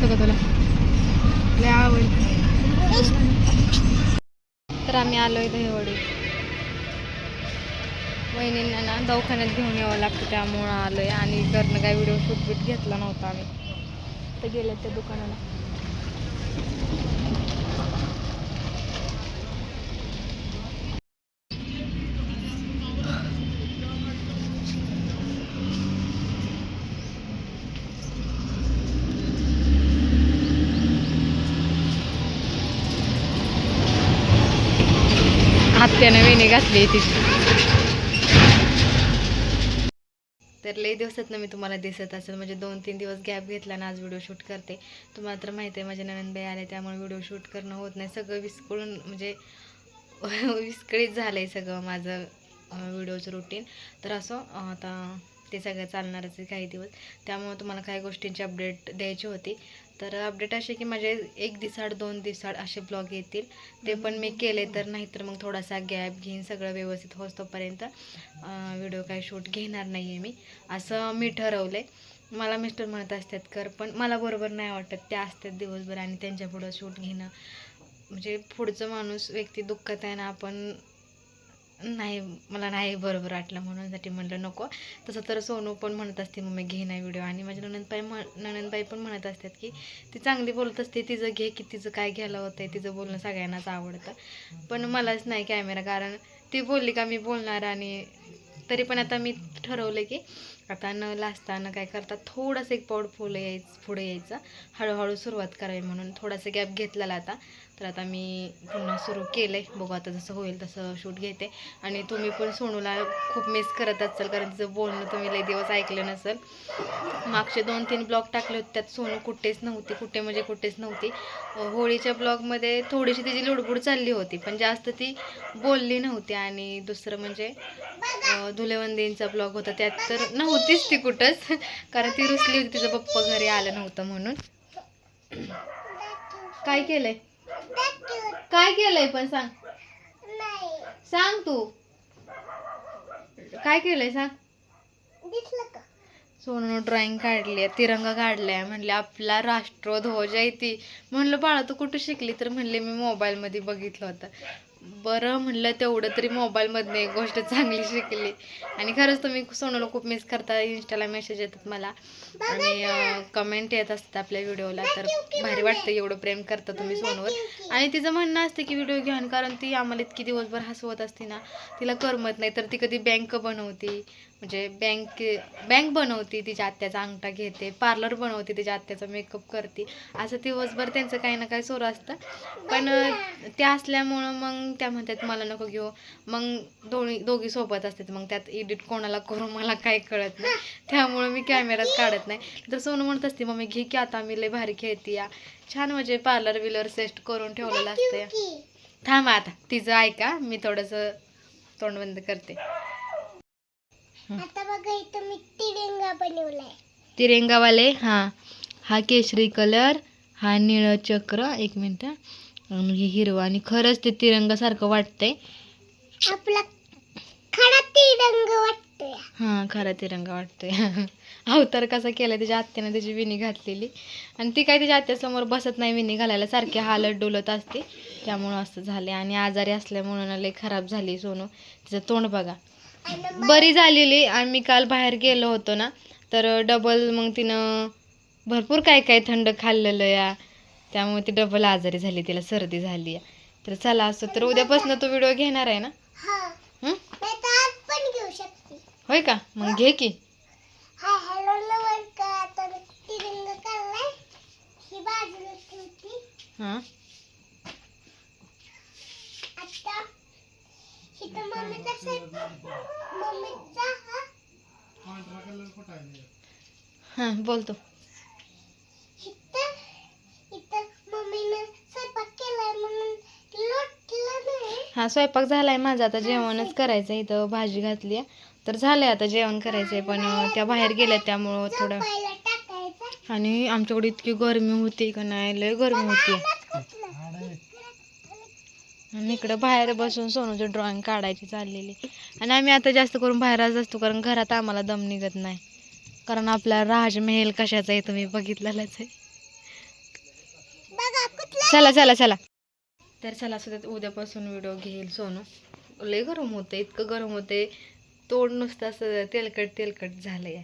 आवडतं का तुला? लय आवडतं. तर आम्ही आलोय दहीवडी. वहिनींना ना दवाखान्यात घेऊन यावं लागतं त्यामुळं आलोय आणि घरनं काय व्हिडिओ शूट घेतला नव्हता आम्ही. तर गेले त्या दुकानाला. हात्यानं वेणी घातली तिची. तर लई दिवसात ना मी तुम्हाला दिसत असेल, म्हणजे 2-3 दिवस गॅप घेतला ना, आज व्हिडिओ शूट करते. तुम्हाला तर माहिती आहे माझ्या नणंदबाई आले त्यामुळे व्हिडिओ शूट करणं होत नाही. सगळं विस्कळून म्हणजे विस्कळीत झालं आहे सगळं माझं व्हिडिओचं रुटीन. तर असं आता ते सगळं चालणारच आहे काही दिवस, त्यामुळे तुम्हाला काही गोष्टींची अपडेट द्यायची होती. तर अपडेट अशी की माझे 1 दिवसाआड 2 दिवसाआड असे ब्लॉग येतील, ते पण मी केले. तर नाहीतर मग थोडासा गॅप घेईन, सगळं व्यवस्थित होतोपर्यंत व्हिडिओ काही शूट घेणार नाही आहे मी, असं मी ठरवलं आहे. मला मिस्टर म्हणत असतात कर, पण मला बरोबर नाही वाटत. त्या असतात दिवसभर आणि त्यांच्या पुढं शूट घेणं म्हणजे पुढचं माणूस व्यक्ती दुःखात आहे ना, आपण नाही, मला नाही बरोबर वाटलं म्हणूनसाठी म्हटलं नको. तसं तर सोनू पण म्हणत असते मम्मी घे नाही व्हिडिओ, आणि माझी नणंदबाई पण म्हणत असतात की ती चांगली बोलत असते, तिचं घे की तिचं काय घ्यायला होतं आहे, तिचं बोलणं सगळ्यांनाच आवडतं. पण मलाच नाही कॅमेरा, कारण ती बोलली का मी बोलणार. आणि तरी पण आता मी ठरवलं की आता न लाजता न काय करता थोडंसं एक पाऊल पुढे यायचं, हळूहळू सुरुवात करावी म्हणून थोडासा गॅप घेतलेला आता. तर आता मी पुन्हा सुरू केलं आहे, बघू आता जसं होईल तसं शूट घेते. आणि तुम्ही पण सोनूला खूप मिस करत असाल, कारण तिचं बोलणं तुम्ही लई दिवस ऐकलं नसेल. मागचे 2-3 ब्लॉग टाकले होते त्यात सोनू कुठेच नव्हती, कुठेच नव्हती. होळीच्या ब्लॉगमध्ये थोडीशी तिची लुडबुड चालली होती, पण जास्त ती बोलली नव्हती. आणि दुसरं म्हणजे धुलेवंदींचा ब्लॉग होता त्यात तर नव्हतीच ती कुठंच, कारण ती रुसली होती, तिचं पप्पा घरी आलं नव्हतं म्हणून. काय केलंय, काय केलंय पण सांग, सांग तू काय केलंय सांग. सोनून ड्रॉइंग काढली, तिरंगा काढलाय, म्हणले आपला राष्ट्रध्वज आहे ती. म्हणलं बाळा तू कुठं शिकली, तर म्हणले मी मोबाईलमध्ये बघितलं होतं. बरं म्हणलं तेवढं तरी मोबाईलमधनं एक गोष्ट चांगली शिकली. आणि खरंच तुम्ही सोनूला खूप मिस करता, इंस्टाला मेसेज येतात मला आणि कमेंट येत असतात आपल्या व्हिडिओला. तर भारी वाटतं एवढं प्रेम करता तुम्ही सोनूवर. आणि तिचं म्हणणं असते की व्हिडिओ घ्या, कारण ती आम्हाला इतकी दिवसभर हसवत असते ना, तिला करमत नाही. तर ती कधी बँक बनवते, म्हणजे बँक बनवते, तिच्या आत्याचा अंगठा घेते, पार्लर बनवते, तिच्या आत्याचा मेकअप करते, असं दिवसभर त्यांचं काही ना काही सुरू असतं. पण त्या असल्यामुळं मग त्या म्हणतात मला नको घेऊ. मग दोघी सोबत असतात, मग त्यात एडिट कोणाला करू मला काही कळत नाही, त्यामुळं मी कॅमेराच काढत नाही. तर सोनू म्हणत असते मम्मी घे की आता, मी लय भारी खेळते या, छान म्हणजे पार्लर विलर सेट करून ठेवलेलं असतं. थांबा आता तिचं ऐका, मी थोडंसं तोंड बंद करते. आता बघा इथं मी तिरंगा बनवलाय, तिरंगावाले. हा केशरी कलर, हा निळं चक्र, 1 मिनिट, आणि हे हिरवा. आणि खरंच ते तिरंगासारखं वाटतंय, आपला खरा तिरंगा वाटतोय. हा खरा तिरंगा वाटतोय. अवतार कसा केलाय, त्याच्या आत्याने त्याची विणी घातलेली, आणि ती काय त्याच्या आत्यासमोर बसत नाही विणी घालायला, सारखी हालत डोलत असते, त्यामुळं असं झाले. आणि आजारी असल्यामुळं लय खराब झाली सोनू. तिचं तोंड बघा, बरी झालेली. आणि मी काल बाहेर गेलो होतो ना, तर डबल मग तिनं भरपूर काय काय थंड खाल्लेलं या, त्यामुळे ती डबल आजारी झाली, तिला सर्दी झाली. तर चला असं, तर उद्यापासून तो व्हिडिओ घेणार आहे ना? होय का, मग घे की. हां हां बोलतो. हा स्वयंपाक झालाय माझा, आता जेवणच करायचं. इथं भाजी घातली आहे, तर झालंय आता जेवण करायचंय. पण त्या बाहेर गेल्या त्यामुळं थोडं, आणि आमच्याकडे इतकी गरमी होती का नाही, लय गरमी होती. आणि इकडं बाहेर बसून सोनूचं ड्रॉइंग काढायची चाललेली. आणि आम्ही आता जास्त करून बाहेरच असतो, कारण घरात आम्हाला दम निघत नाही, कारण आपला राजमहल कशाचा आहे तुम्ही बघितलेलाच आहे. चला चला चला. तर चला सुद्धा उद्यापासून व्हिडिओ घेईल सोनू. लय गरम होतं, इतकं गरम होते, तोंड नुसतं असं तेलकट तेलकट झालं आहे.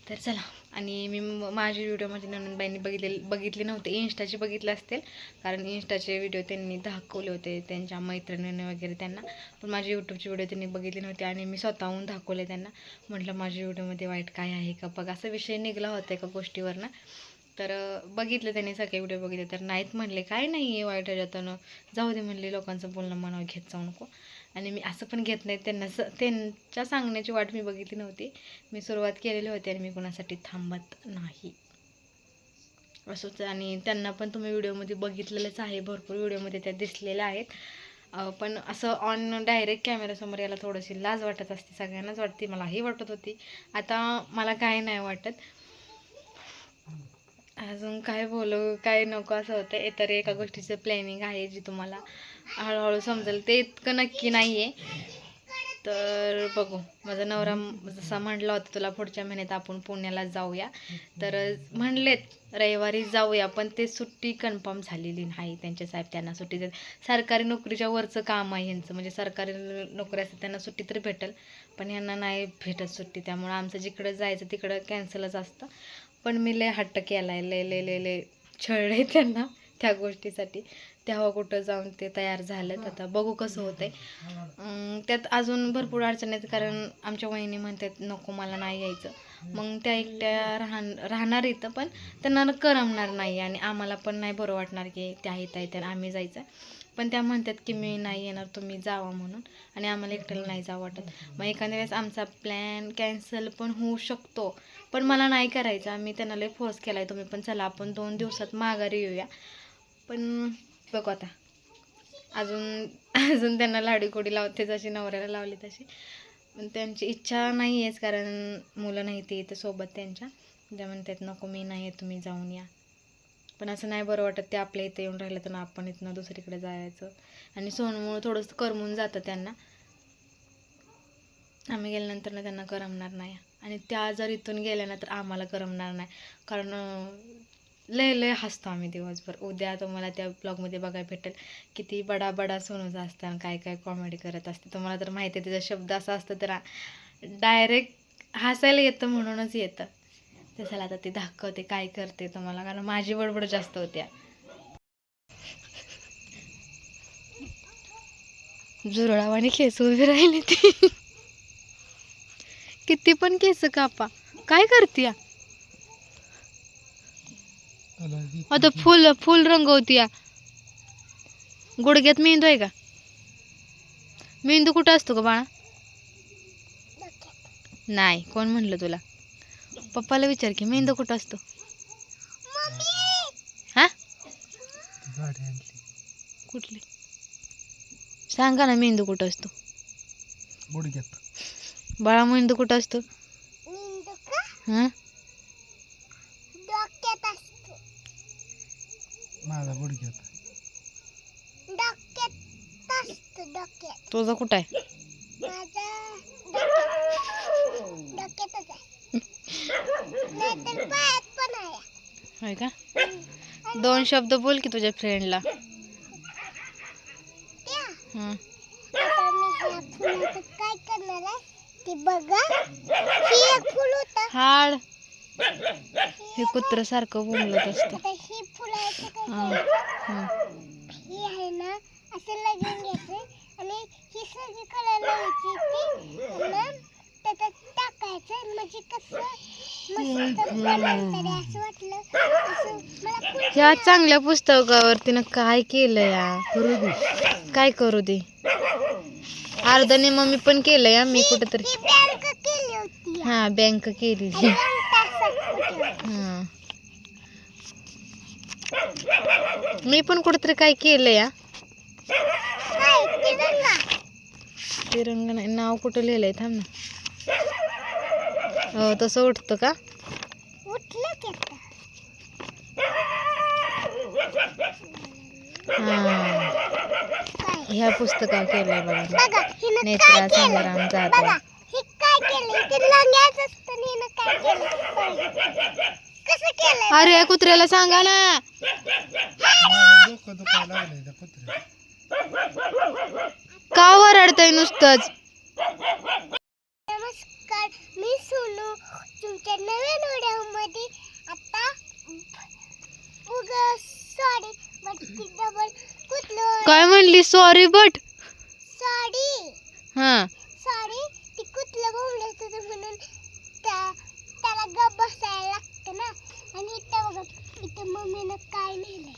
तर चला. आणि मी माझी व्हिडिओ माझ्या ननंदबाईंनी बघितले नव्हते, इन्स्टाचे बघितले असतील, कारण इन्स्टाचे व्हिडिओ त्यांनी दाखवले होते त्यांच्या मैत्रिणींनी वगैरे त्यांना. पण माझे यूट्यूबचे व्हिडिओ त्यांनी बघितले नव्हते आणि मी स्वतःहून दाखवले त्यांना. म्हटलं माझ्या व्हिडिओमध्ये वाईट काय आहे का बघ, असा विषय निघला होता एका गोष्टीवरनं. तर बघितलं त्यांनी सगळे व्हिडिओ बघितले, तर नाहीत म्हणले काय नाही आहे वाईट ह्याच्यातून, जाऊ दे म्हणले, लोकांचं बोलणं मनावर घेत जाऊ नको. आणि मी असं पण घेत नाही, त्यांच्या सांगण्याची वाट मी बघितली नव्हती. मी सुरुवात केलेली होती आणि मी कोणासाठी थांबत नाही असंच. आणि त्यांना पण तुम्ही व्हिडिओमध्ये बघितलेलंच आहे, भरपूर व्हिडिओमध्ये त्या दिसलेल्या आहेत. पण असं ऑन डायरेक्ट कॅमेऱ्यासमोर यायला थोडीशी लाज वाटत असते, सगळ्यांनाच वाटते, मलाही वाटत होती. आता मला काय नाही वाटत. अजून काय बोलू काय नको असं होतं. तर एका गोष्टीचं प्लॅनिंग आहे जी तुम्हाला हळूहळू समजेल, ते इतकं नक्की नाही आहे. तर बघू. माझा नवरा जसा म्हटला होता तुला पुढच्या महिन्यात आपण पुण्याला जाऊया, तर म्हणलेत रविवारी जाऊया, पण ते सुट्टी कन्फर्म झालेली नाही. त्यांचे साहेब त्यांना सुट्टी देत, सरकारी नोकरीच्या वरचं काम आहे यांचं, म्हणजे सरकारी नोकरी असते त्यांना सुट्टी तर भेटेल, पण यांना नाही भेटत सुट्टी. त्यामुळं आमचं जिकडं जायचं तिकडं कॅन्सलच असतं. पण मी लय हट्ट केला आहे, लय लय लय लय छळले त्यांना त्या गोष्टीसाठी. तेव्हा कुठं जाऊन ते तयार झालेत. आता बघू कसं होतंय. त्यात अजून भरपूर अडचणी आहेत, कारण आमच्या वहिनी म्हणतात नको मला नाही यायचं. मग त्या एकट्या राहणार इथं, पण त्यांना करमणार नाही आणि आम्हाला पण नाही बरं वाटणार की त्या इथं आहेत आणि आम्ही जायचं. पण त्या म्हणतात की मी नाही येणार, तुम्ही जावा म्हणून, आणि आम्हाला एकट्याला नाही जावं वाटत. मग एखाद्या वेळेस आमचा प्लॅन कॅन्सल पण होऊ शकतो, पण मला नाही करायचं. आम्ही त्यांना लय फोर्स केला आहे, तुम्ही पण चला आपण 2 दिवसात माघारी येऊया. पण बघू आता, अजून त्यांना लाडीकोडी लावते जशी नवऱ्याला लावली तशी. पण त्यांची इच्छा नाही आहेच, कारण मुलं नाही ते इथं सोबत त्यांच्या. त्या म्हणतात नको मी नाही, तुम्ही जाऊन या. पण असं नाही बरं वाटत, ते आपल्या इथं येऊन राहिलं तर आपण इथनं दुसरीकडे जायचं. आणि सोनमुळं थोडंसं करमून जातं त्यांना. आम्ही गेल्यानंतर ना त्यांना करमणार नाही, आणि त्या जर इथून गेल्या ना तर आम्हाला करमणार नाही, कारण लय लय हसतो आम्ही दिवसभर. उद्या तुम्हाला त्या ब्लॉगमध्ये बघायला भेटेल किती बडा बडा सोनूचा असतं आणि काय काय कॉमेडी करत असते. तुम्हाला तर माहिती आहे त्याचा शब्द असा असतं तर डायरेक्ट हसायला येतं, म्हणूनच येतं. तसं आता ते दाखवते काय करते तुम्हाला, कारण माझी बडबड जास्त होत्या. जुरळावानी केस उभी राहिली ती. किती पण केस कापा, काय करते आता? फुल रंगवती. गुडघ्यात मेंदू आहे का? मेंदू कुठं असतो का बाळा? नाही, कोण म्हणलं तुला? पप्पाला विचार की मेंदू कुठं असतो. हा, कुठली सांगा ना, मेंदू कुठं असतो? गुडघ्यात. बाळा मेंदू कुठं असतो? हा, माझा गुडघ्यात. तुझा कुठं आहे? होय का? 2 शब्द बोल की तुझ्या फ्रेंडला. काय करणार आहे ते बघा. हाड हे कुत्र सारखं बोलत असतं. ही आहे ना, असं लगेच घ्यायचं आणि ही सगळी कलर लावायची, त्याच्यात टाकायचं, म्हणजे कसं मस्त बनतंय असं वाटलं. ह्या चांगल्या पुस्तकावरती काय केलं या? काय करू दे? अर्धने मम्मी पण केलं या, मी कुठेतरी हा बँक केली. हा, मी पण कुठेतरी काय केलं या. तिरंगा नाही, नाव कुठं लिहिलंय थांब ना. हो, तसं उठतं का? हा, ह्या पुस्तकावर केलंय बघा. नेत्रा संग्राम जाधव. अरे कुत्र्याला सांगा ना. डोकं दुखायला लागलंय त्या कुत्र्याला. का वरडतय नुसतंच? नमस्कार, मी सोनू. तुमच्या नवीन व्हिडिओमध्ये आता सॉरी बट डबल कुठलं काय म्हणली? सॉरी बट सॉरी हा सॉरी ती कुठलं बोलत होतं म्हणून त्याला गप बसायला लागतं ना. आणि इथं बघा, इथं मम्मीनं काय नेलंय.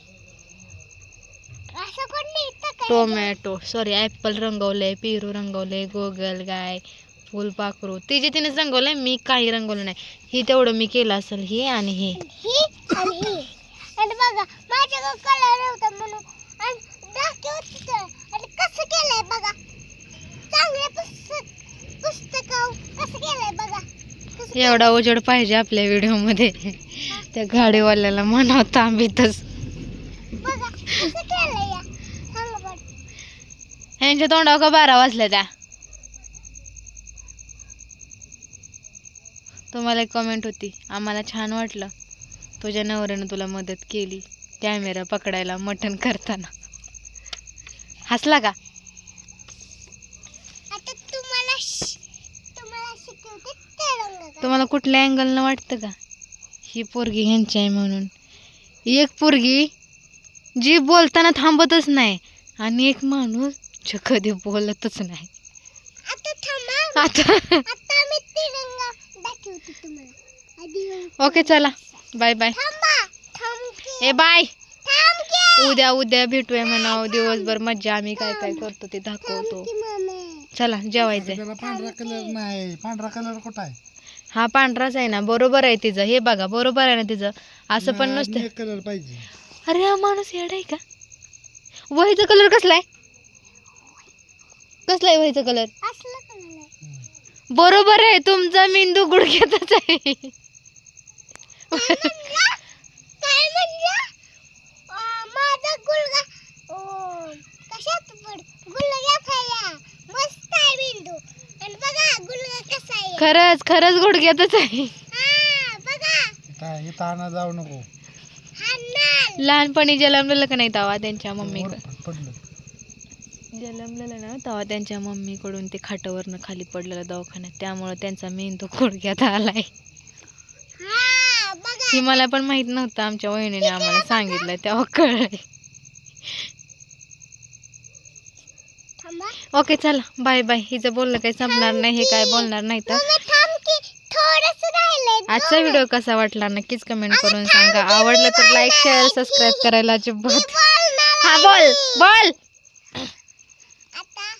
असं कोण नेतं काय? टोमॅटो सॉरी ऍपल रंगवलंय, पेरू रंगवलंय, गोगल गाय, फुलपाखरू तिनेच रंगवलंय. मी काही रंगवलं नाही. ही तेवढं मी केलं असेल. हे आणि हे ही आणि ही. आणि बघा माझ्याकडे कलर नव्हता म्हणून आणि दाखव तिथं. आणि कसं केलंय बघा. चांगल्या पुस्तकाव कसं केलंय बघा. कसं एवढा उजेड पाहिजे आपल्या व्हिडिओ मध्ये. त्या गाडीवाल्याला म्हणाव तांबीतच. बघा कसं केलंय या. सांगा बरं. ह्यांच्या तोंडावर का 12 वाजल्या त्या? तुम्हाला एक कमेंट होती, आम्हाला छान वाटलं तुझ्या नवऱ्यानं तुला मदत केली कॅमेरा पकडायला मटण करताना. हसला का? आता तुम्हाला शिकवते ते रंग. तुम्हाला कुठल्या अँगलनं वाटतं का ही पोरगी ह्यांची आहे म्हणून? एक पोरगी जी बोलताना थांबतच नाही आणि एक माणूस जो कधी बोलतच नाही. आता थांबा. आता आता मी तिरंगा दाखवते तुम्हाला. आधी ओके चला बाय बाय. थांबा. थांब ए बाय. की उद्या भेटूया म्हणाव. दिवसभर मज्जा. आम्ही काय काय करतो ते दाखवतो. मम्मी. चला जेवायचंय. त्याला पांढरा कलर नाही. पांढरा कलर कुठं आहे? हा पांढराच आहे ना. बरोबर आहे तिचं. हे बघा बरोबर आहे ना तिचं. असं पण नसतं. कलर पाहिजे. अरे हा माणूस येडा आहे का? वहीचा कलर कसलाय? कसलाय वहीचा कलर? असलं कलर आहे. बरोबर आहे. तुमचा मेंदू गुडघ्यातच आहे. काय म्हणला? माझा गुलगा कशात पड गुलगा खाया. मस्त आहे बिंदू. आणि बघा गुलगा कसा आहे. खरंच गुडघ्यातच आहे. हा बघा. काय इथं आणा जाऊ नको. हा नाल. लहानपणी जन्मलेलं का नाही तेव्हा त्यांच्या मम्मीकडे पडलं. जन्मलेलं ना तेव्हा त्यांच्या मम्मीकडून ते खाटावरनं खाली पडलेलं दवाखान्यात. त्यामुळे त्यांचा मेंदू गुडघ्यात आलाय. हा बघा. ही मला पण माहित नव्हतं. आमच्या वहिनीने आम्हाला सांगितलं तेव्हा कळलंय. थांबा. ओके चला बाय बाय. हिचं बोलणं काही संपणार नाही. हे काय बोलणार नाही तर. मम्मी थांब की थोडंसं राहिलंय. आजचा व्हिडिओ कसा वाटला नक्कीच कमेंट करून सांगा. आवडलं तर लाईक शेअर सबस्क्राईब करायला अजिबात. हा बोल. आता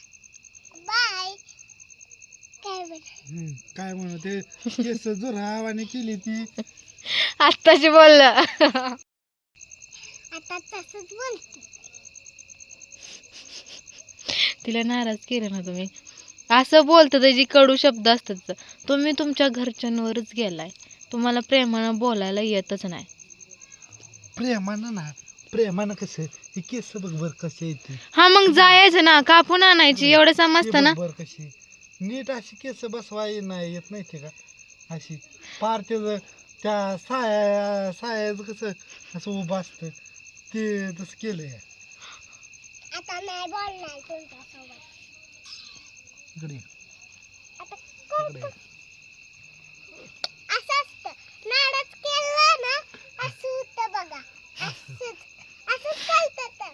बाय. काय बोल. काय म्हणू ते केस जुरावाने केली ती. आत्ताशी बोललं. आता तसंच बोलते. तिला नाराज केलं ना तुम्ही. असं बोलतं त्याची कडू शब्द असतात. तुम्ही तुमच्या घरच्यांवरच गेलाय. तुम्हाला प्रेमानं बोलायला येतच नाही. प्रेमानं ना. प्रेमानं कसं ही केस बघ बर कशी येते. हा मग जायचं ना. कापून आणायची. एवढं समजतं ना. बर कशी नीट अशी केस बसवाय नाही येत नाही ते का अशी पार त्या सायाचं कसं असं उभं असतं ते तसं केलंय. आता नाही बोलणार तुमच्यासोबत. इकडे आता इकडे. असं असतं. नाराज केलं ना असं होतं बघा. असंच चालतं.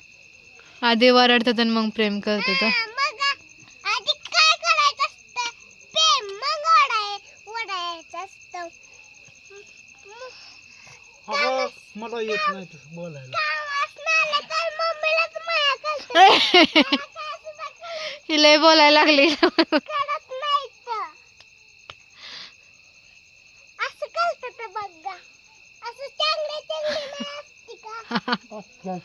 आधी वरडतात आणि मग प्रेम करतात. मग आधी काय करायचं असतं? प्रेम मग ओढायचं असतं. अगं मला येत नाही तसं बोलायला. काम असणार तर मम्मीलाच माया करते. ही लय बोलायला लागली. करत नाही तर. असं करतं तर बघा. असं चांगले नाही असते का?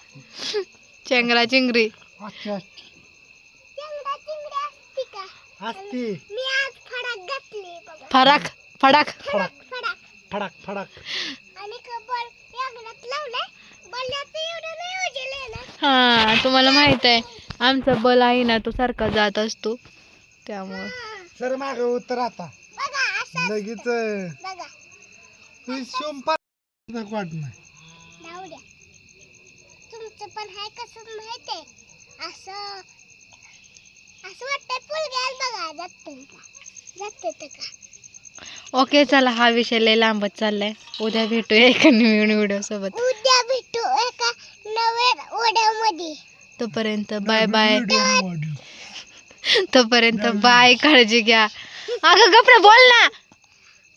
चेंगरा चिंगरी अच्छा चांगला चिंगडी असते का? असती. मी आज फडाक घातली बघा. फडाक फडाक फडाक. फडाक फडाक. आणि कबर यागण्यात लावलाय. बल्ल्याचं एवढं नाही उजेल ना. हा तुम्हाला माहित आहे आमचा बल आहे ना तो सारखा जात असतो त्यामुळे. सर माग उत्तर आता बघा असं लगेच बघा. सोमपार वाट नाही. जाऊ द्या. तुमचं आमचं पण आहे कसं माहितीये असं असं वाटतंय पुलग्याला बघा जाते का ओके चला, हा विषय लय लांबत चाललाय. उद्या भेटूया एका नवीन व्हिडिओ सोबत. उद्या भेटू एका नवीन व्हिडिओमध्ये. तोपर्यंत बाय बाय. Video module. तोपर्यंत बाय, काळजी घ्या. अगं गप्प बोल ना.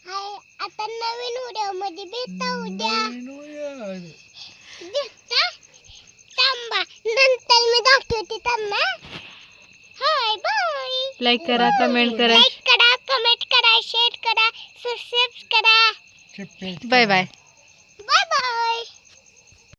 हाय आता नवीन व्हिडिओमध्ये भेटू उद्या. दिसता थांबा नंतर मी दाखवते त्यांना. Hi bye. लाईक करा, कमेंट करा. लाईक करा, कमेंट करा, शेअर करा, सबस्क्राईब करा. चिप्पे. Bye bye.